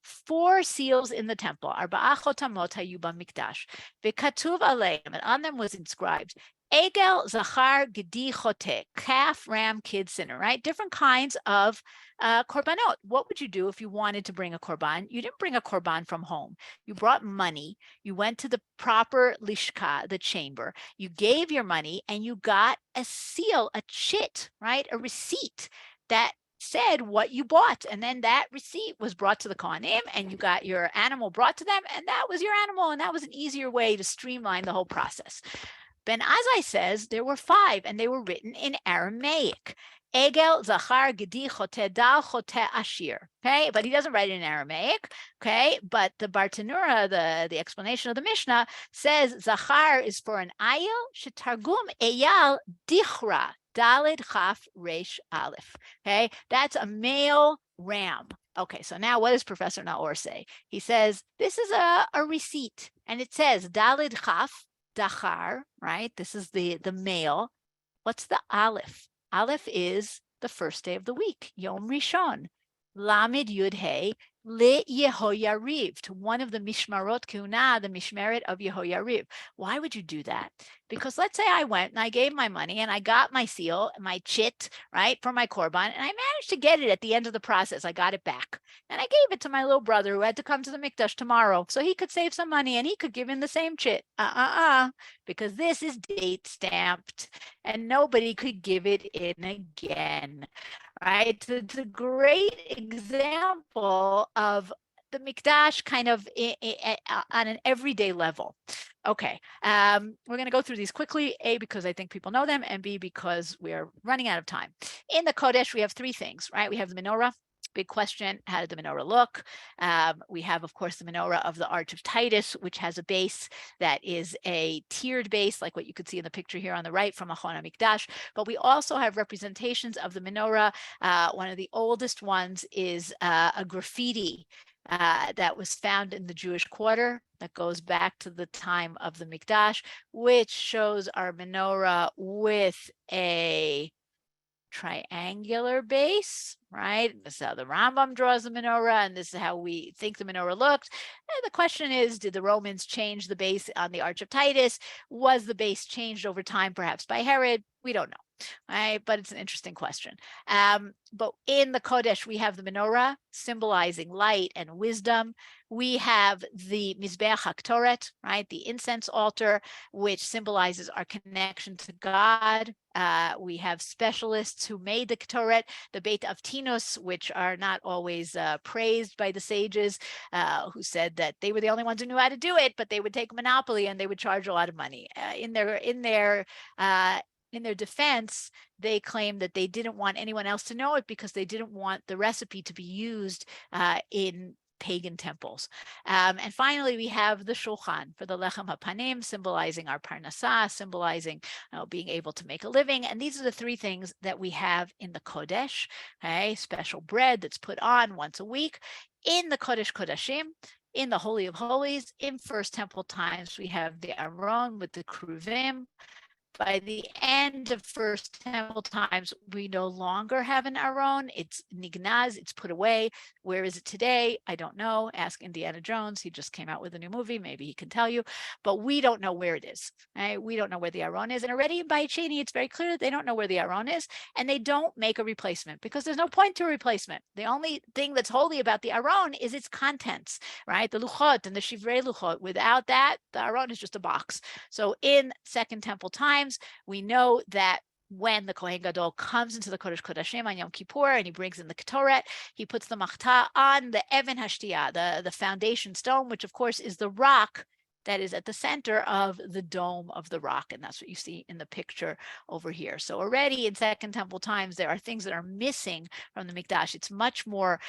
4 seals in the temple, Arba'a chotamot hayu b'mikdash, v'katuv aleim, and on them was inscribed, Egel, Zachar, Gedi, Chote, calf, ram, kid, sinner, right? Different kinds of korbanot. What would you do if you wanted to bring a korban? You didn't bring a korban from home. You brought money. You went to the proper lishka, the chamber. You gave your money and you got a seal, a chit, right? A receipt that said what you bought, and then that receipt was brought to the Kohanim, and you got your animal brought to them, and that was your animal, and that was an easier way to streamline the whole process. Ben Azai says there were 5, and they were written in Aramaic. Egel, Zachar, Gedi, Chote, Dal, Chote, Ashir. Okay, but he doesn't write it in Aramaic. Okay, but the Bartanura, the explanation of the Mishnah, says Zachar is for an ayil, shetargum eyal dichra. Dalid Chaf Resh Aleph. Okay, that's a male ram. Okay, so now what does Professor Naor say? He says this is a receipt, and it says Dalid Chaf Dachar, right? This is the male. What's the Aleph? Aleph is the first day of the week, Yom Rishon. Lamed Yud Hey Le Yehoyariv, to one of the Mishmarot Kuna, the Mishmeret of Yehoyariv. Why would you do that? Because let's say I went and I gave my money and I got my seal, my chit, right, for my korban, and I managed to get it at the end of the process. I got it back. And I gave it to my little brother who had to come to the Mikdash tomorrow so he could save some money and he could give him the same chit. Because this is date stamped and nobody could give it in again. Right? It's a great example of the Mikdash kind of on an everyday level. Okay, we're going to go through these quickly, A, because I think people know them, and B, because we are running out of time. In the Kodesh, we have 3 things, right? We have the menorah. Big question, how did the menorah look? We have, of course, the menorah of the Arch of Titus, which has a base that is a tiered base, like what you could see in the picture here on the right from Achon HaMikdash. But we also have representations of the menorah. One of the oldest ones is a graffiti that was found in the Jewish quarter that goes back to the time of the Mikdash, which shows our menorah with a triangular base, right? This is how the Rambam draws the menorah, and this is how we think the menorah looked. And the question is, did the Romans change the base on the Arch of Titus? Was the base changed over time, perhaps by Herod? We don't know. Right, but it's an interesting question. But in the Kodesh, we have the menorah symbolizing light and wisdom. We have the Mizbeach HaKtoret, right, the incense altar, which symbolizes our connection to God. We have specialists who made the Ktoret, the Beit Avtinus, which are not always praised by the sages, who said that they were the only ones who knew how to do it, but they would take a monopoly and they would charge a lot of money. In their defense, they claimed that they didn't want anyone else to know it because they didn't want the recipe to be used in pagan temples. And finally, we have the shulchan for the lechem hapanim, symbolizing our parnasah, symbolizing being able to make a living. And these are the 3 things that we have in the Kodesh, okay? Special bread that's put on once a week. In the Kodesh Kodashim, in the Holy of Holies, in First Temple times, we have the Aron with the Kruvim. by the end of First Temple times, we no longer have an Aron. It's nignaz, it's put away. Where is it today? I don't know. Ask Indiana Jones. He just came out with a new movie. Maybe he can tell you, but we don't know where it is. Right? We don't know where the Aron is. And already in Bayit Sheni, it's very clear that they don't know where the Aron is, and they don't make a replacement because there's no point to a replacement. The only thing that's holy about the Aron is its contents, right? The luchot and the shivrei luchot. Without that, the Aron is just a box. So in Second Temple times, we know that when the Kohen Gadol comes into the Kodesh Kodashim on Yom Kippur and he brings in the Ketoret, he puts the Machta on the Even Hashtiyah, the foundation stone, which of course is the rock that is at the center of the dome of the rock. And that's what you see in the picture over here. So already in Second Temple times, there are things that are missing from the Mikdash. It's much more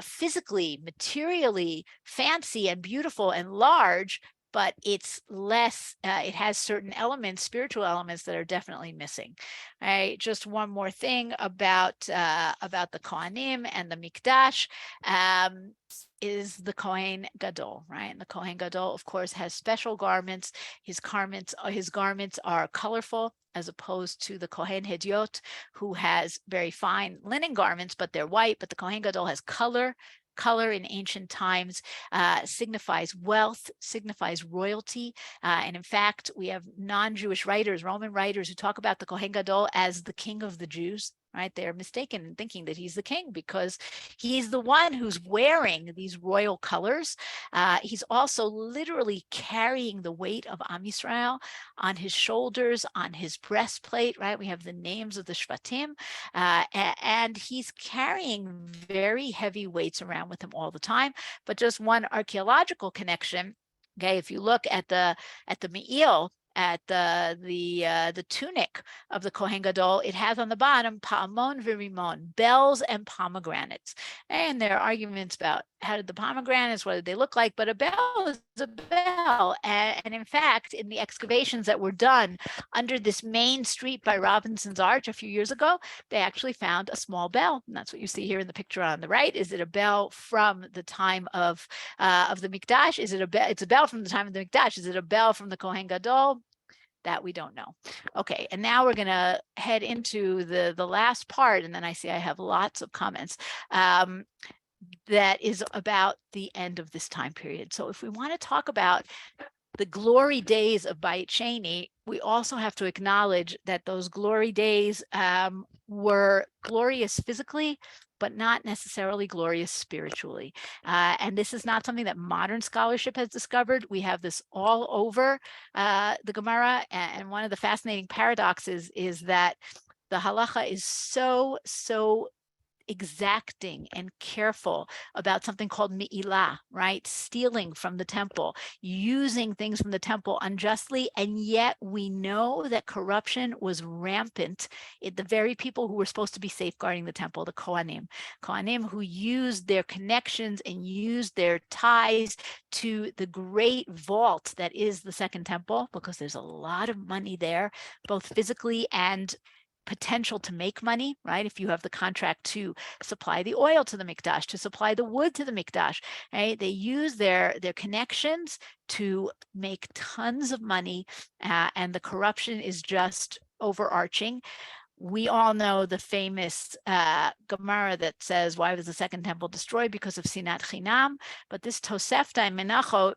physically, materially fancy and beautiful and large, but it's less, it has certain elements, spiritual elements that are definitely missing. All right, just one more thing about the Kohanim and the Mikdash. Is the Kohen Gadol, right? And the Kohen Gadol, of course, has special garments. His garments are colorful, as opposed to the Kohen Hediot, who has very fine linen garments, but they're white. But the Kohen Gadol has color. Color in ancient times signifies wealth, signifies royalty. And in fact, we have non-Jewish writers, Roman writers, who talk about the Kohen Gadol as the king of the Jews. Right? They're mistaken in thinking that he's the king because he's the one who's wearing these royal colors. He's also literally carrying the weight of Am Yisrael on his shoulders, on his breastplate, right? We have the names of the Shvatim, and he's carrying very heavy weights around with him all the time. But just one archaeological connection, okay, if you look at the Me'il, at the tunic of the Kohen Gadol, it has on the bottom pa'amon v'rimon, bells and pomegranates. And there are arguments about how did the pomegranates, what did they look like? But a bell is a bell. And in fact, in the excavations that were done under this main street by Robinson's Arch a few years ago, they actually found a small bell. And that's what you see here in the picture on the right. Is it a bell from the time of the Mikdash? Is it a bell? It's a bell from the time of the Mikdash. Is it a bell from the Kohen Gadol? That we don't know. Okay, and now we're going to head into the last part, and then I see I have lots of comments. That is about the end of this time period. So if we want to talk about the glory days of Bayit Sheni, we also have to acknowledge that those glory days were glorious physically, but not necessarily glorious spiritually. And this is not something that modern scholarship has discovered. We have this all over the Gemara. And one of the fascinating paradoxes is that the halacha is so exacting and careful about something called mi'ilah, right? Stealing from the temple, using things from the temple unjustly. And yet we know that corruption was rampant in the very people who were supposed to be safeguarding the temple, the Kohanim who used their connections and used their ties to the great vault that is the Second Temple, because there's a lot of money there, both physically and potential to make money, right? If you have the contract to supply the oil to the Mikdash, to supply the wood to the Mikdash, right? They use their connections to make tons of money, and the corruption is just overarching. We all know the famous Gemara that says, why was the Second Temple destroyed? Because of Sinat Chinam. But this Tosefta in Menachot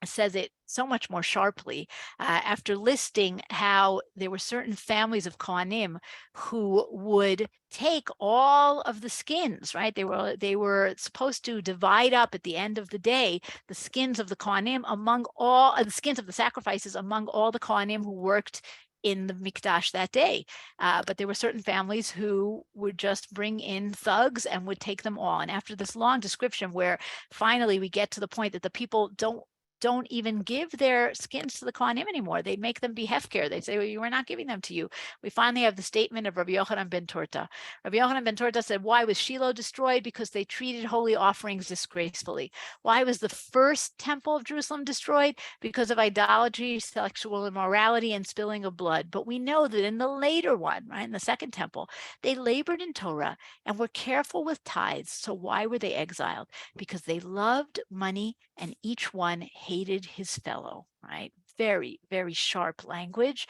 says it so much more sharply after listing how there were certain families of Kohanim who would take all of the skins, right? They were supposed to divide up at the end of the day the skins of the Kohanim among all the skins of the sacrifices among all the Kohanim who worked in the Mikdash that day. But there were certain families who would just bring in thugs and would take them all. And after this long description where finally we get to the point that the people don't even give their skins to the Kohanim anymore. They make them be hefker. They say, well, we're not giving them to you. We finally have the statement of Rabbi Yochanan ben Torta. Rabbi Yochanan ben Torta said, why was Shiloh destroyed? Because they treated holy offerings disgracefully. Why was the first temple of Jerusalem destroyed? Because of idolatry, sexual immorality, and spilling of blood. But we know that in the later one, right, in the Second Temple, they labored in Torah and were careful with tithes. So why were they exiled? Because they loved money and each one hated his fellow, right? very, very sharp language.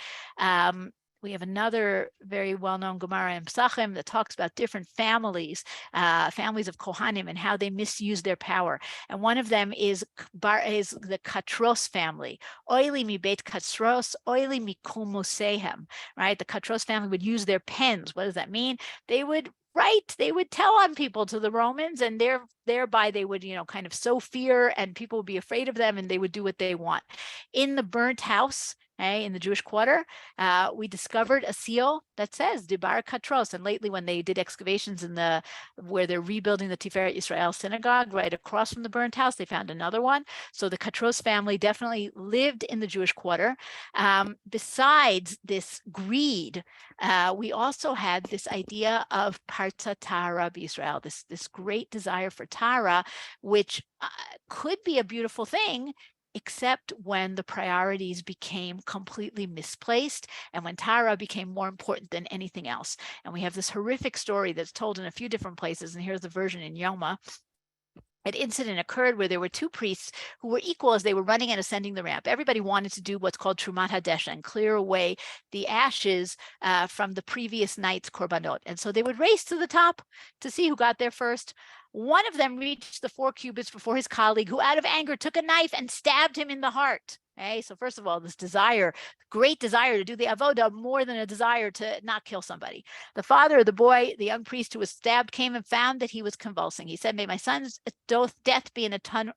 We have another very well-known Gemara in Pesachim that talks about different families, families of Kohanim, and how they misuse their power. And one of them is the Katros family. Oili mi beit Katros, oili mi kumusehem, right? The Katros family would use their pens. What does that mean? They would write, they would tell on people to the Romans, and thereby they would, kind of sow fear, and people would be afraid of them, and they would do what they want. In the burnt house, in the Jewish quarter, we discovered a seal that says Dibar Katros. And lately, when they did excavations where they're rebuilding the Tiferet Yisrael synagogue right across from the burnt house, they found another one. So the Katros family definitely lived in the Jewish quarter. Besides this greed, we also had this idea of Parza Tara B'Yisrael, this great desire for Tara, which could be a beautiful thing, except when the priorities became completely misplaced and when Tara became more important than anything else. And we have this horrific story that's told in a few different places, and here's the version in Yoma. An incident occurred where there were two priests who were equal as they were running and ascending the ramp. Everybody wanted to do what's called Trumat Hadesha and clear away the ashes from the previous night's korbanot. And so they would race to the top to see who got there first. One of them reached the 4 cubits before his colleague, who out of anger took a knife and stabbed him in the heart. Okay, so first of all, this great desire to do the avoda, more than a desire to not kill somebody. The father of the boy, the young priest who was stabbed, came and found that he was convulsing. He said, "May my son's death be an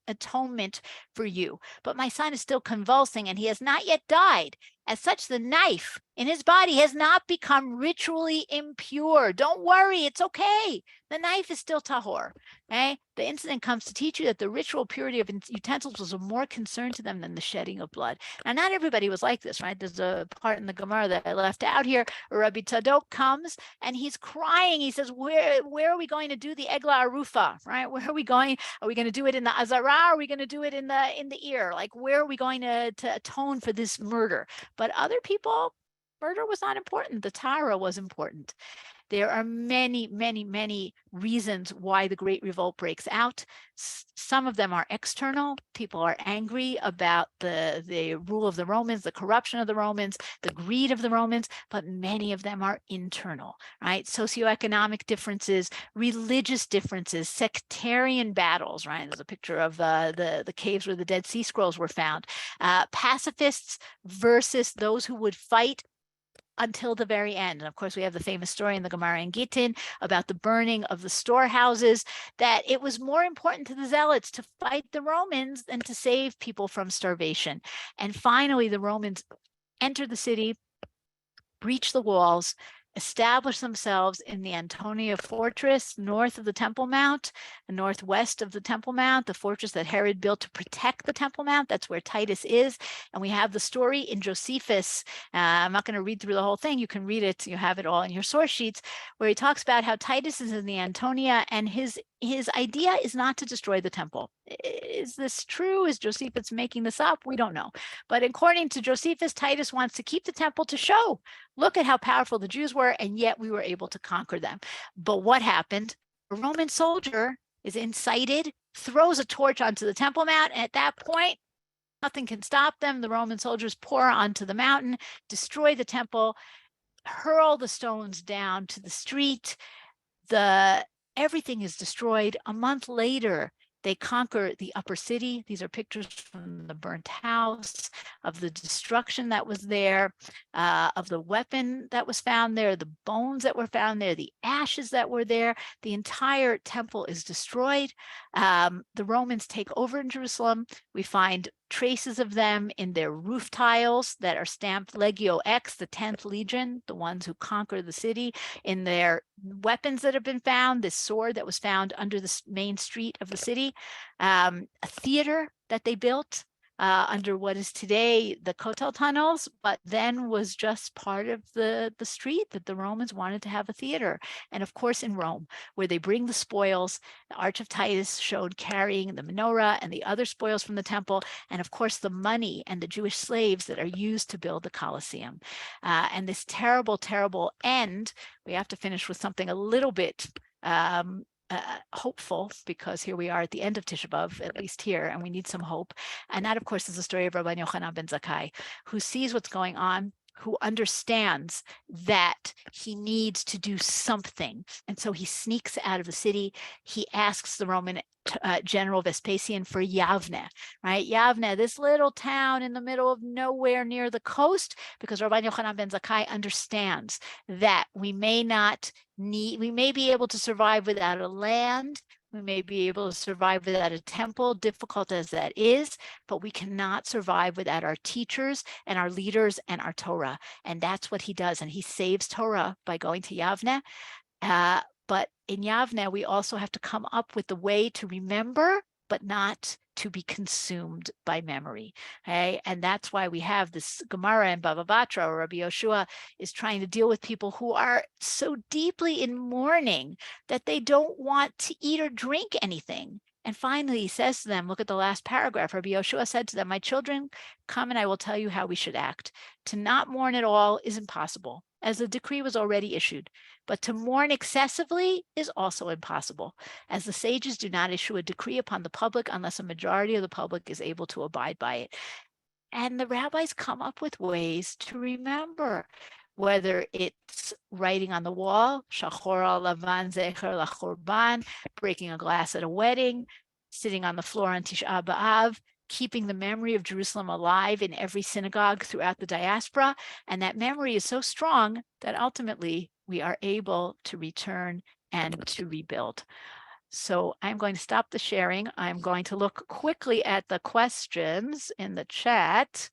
atonement for you. But my son is still convulsing and he has not yet died. As such, the knife in his body has not become ritually impure. Don't worry, it's okay. The knife is still tahor." Okay? The incident comes to teach you that the ritual purity of utensils was of more concern to them than the shedding of blood. Now, not everybody was like this, right? There's a part in the Gemara that I left out here. Rabbi Tzadok comes and he's crying. He says, where are we going to do the Egla Arufa, right? Where are we going? Are we going to do it in the Azara? Are we going to do it in the ear? Like, where are we going to atone for this murder? But other people, murder was not important. The Tara was important. There are many, many, many reasons why the Great Revolt breaks out. Some of them are external. People are angry about the rule of the Romans, the corruption of the Romans, the greed of the Romans, but many of them are internal, right? Socioeconomic differences, religious differences, sectarian battles, right? There's a picture of the caves where the Dead Sea Scrolls were found. Pacifists versus those who would fight until the very end. And of course, we have the famous story in the Gemara in Gittin about the burning of the storehouses, that it was more important to the Zealots to fight the Romans than to save people from starvation. And finally, the Romans entered the city, breached the walls, established themselves in the Antonia fortress north of the Temple Mount, and northwest of the Temple Mount, the fortress that Herod built to protect the Temple Mount. That's where Titus is. And we have the story in Josephus. I'm not going to read through the whole thing. You can read it. You have it all in your source sheets, where he talks about how Titus is in the Antonia, and his idea is not to destroy the temple. Is this true? Is Josephus making this up? We don't know. But according to Josephus, Titus wants to keep the temple to show, look at how powerful the Jews were, and yet we were able to conquer them. But what happened? A Roman soldier is incited, throws a torch onto the Temple Mount, and at that point, nothing can stop them. The Roman soldiers pour onto the mountain, destroy the temple, hurl the stones down to the street. Everything is destroyed. A month later, they conquer the upper city. These are pictures from the burnt house, of the destruction that was there, of the weapon that was found there, the bones that were found there, the ashes that were there. The entire temple is destroyed. The Romans take over in Jerusalem. We find traces of them in their roof tiles that are stamped Legio X, the 10th Legion, the ones who conquer the city, in their weapons that have been found, this sword that was found under the main street of the city, a theater that they built under what is today the Kotel tunnels, but then was just part of the street that the Romans wanted to have a theater. And of course, in Rome, where they bring the spoils, the Arch of Titus showed carrying the menorah and the other spoils from the temple, and of course, the money and the Jewish slaves that are used to build the Colosseum. And this terrible, terrible end, we have to finish with something a little bit hopeful, because here we are at the end of Tisha B'Av, at least here, and we need some hope. And that, of course, is the story of Rabbi Yochanan ben Zakkai, who sees what's going on, who understands that he needs to do something. And so he sneaks out of the city. He asks the Roman General Vespasian for Yavne, right? Yavne, this little town in the middle of nowhere near the coast, because Rabbi Yochanan ben Zakkai understands that we may be able to survive without a land. We may be able to survive without a temple, difficult as that is, but we cannot survive without our teachers and our leaders and our Torah. And that's what he does. And he saves Torah by going to Yavne. But in Yavne, we also have to come up with the way to remember, but not to be consumed by memory. Okay. And that's why we have this Gemara in Bava Batra, or Rabbi Yoshua is trying to deal with people who are so deeply in mourning that they don't want to eat or drink anything. And finally, he says to them, look at the last paragraph. Rabbi Yoshua said to them, my children, come and I will tell you how we should act. To not mourn at all is impossible, as the decree was already issued. But to mourn excessively is also impossible, as the sages do not issue a decree upon the public unless a majority of the public is able to abide by it. And the rabbis come up with ways to remember, whether it's writing on the wall, Shachor al Lavan Zecher LaChorban, breaking a glass at a wedding, sitting on the floor on Tisha B'Av, keeping the memory of Jerusalem alive in every synagogue throughout the diaspora. And that memory is so strong that ultimately we are able to return and to rebuild. So I'm going to stop the sharing. I'm going to look quickly at the questions in the chat.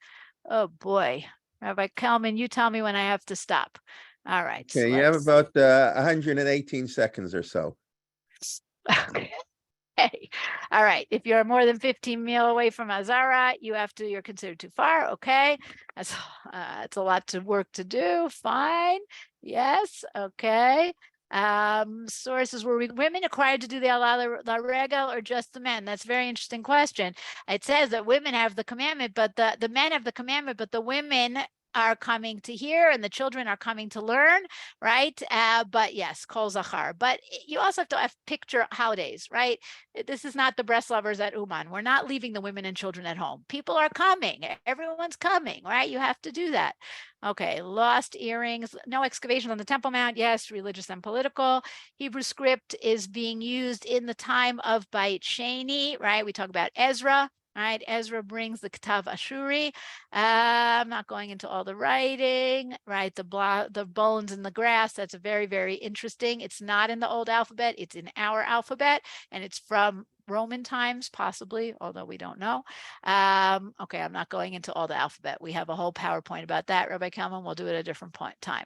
Oh boy, Rabbi Kelman, you tell me when I have to stop. All right. Okay, you have about 118 seconds or so. Okay. Hey, all right. If you're more than 15 mil away from Azara, you're considered too far. Okay. That's it's a lot to work to do. Fine. Yes. Okay. Sources, were women required to do the Aliya LaRegel or just the men? That's a very interesting question. It says that women have the commandment, but the men have the commandment, but the women are coming to hear and the children are coming to learn, right? But yes, kol zachar. But you also have to picture holidays, right? This is not the breast lovers at Uman. We're not leaving the women and children at home. People are coming. Everyone's coming, right? You have to do that. Okay, lost earrings, no excavations on the Temple Mount. Yes, religious and political. Hebrew script is being used in the time of Beit Sheni, right? We talk about Ezra. Right, Ezra brings the Ketav Ashuri. I'm not going into all the writing. Right, the bones in the grass. That's a very, very interesting. It's not in the old alphabet. It's in our alphabet, and it's from Roman times, possibly, although we don't know. Okay, I'm not going into all the alphabet. We have a whole PowerPoint about that, Rabbi Kalman. We'll do it at a different time.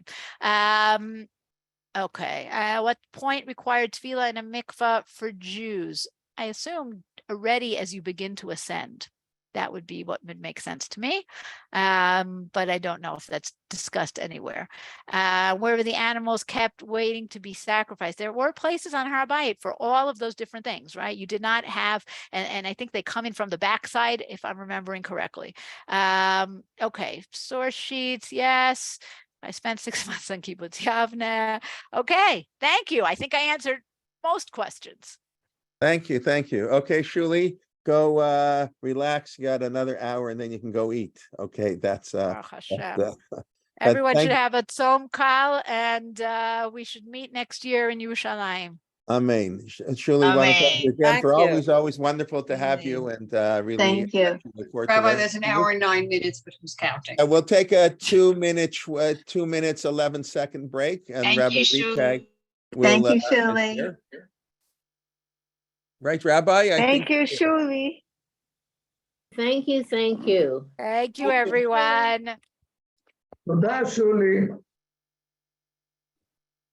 Okay, what point required tefillah in a mikvah for Jews? I assume already as you begin to ascend. That would be what would make sense to me. But I don't know if that's discussed anywhere. Where were the animals kept waiting to be sacrificed? There were places on Har HaBayit for all of those different things, right? You did not have, and I think they come in from the backside, if I'm remembering correctly. Okay, source sheets, yes. I spent 6 months on Kibbutz Yavne. Okay, thank you. I think I answered most questions. Thank you. Thank you. Okay, Shulie, go relax. You got another hour and then you can go eat. Okay, that's everyone should have a tzom kal, and we should meet next year in Yerushalayim. Amen. Shulie, want to thank you again for always wonderful to have you, and really thank you. Look forward Rabbi, to there's an hour and 9 minutes, but who's counting? We'll take a 2 minutes, 2 minutes, 11-second break, and Thank Rabbi you, Shulie. Thank you, Shulie. Right, Rabbi? Thank you, Shulie. Thank you. Thank you. Thank you, everyone. Thank you, Shulie.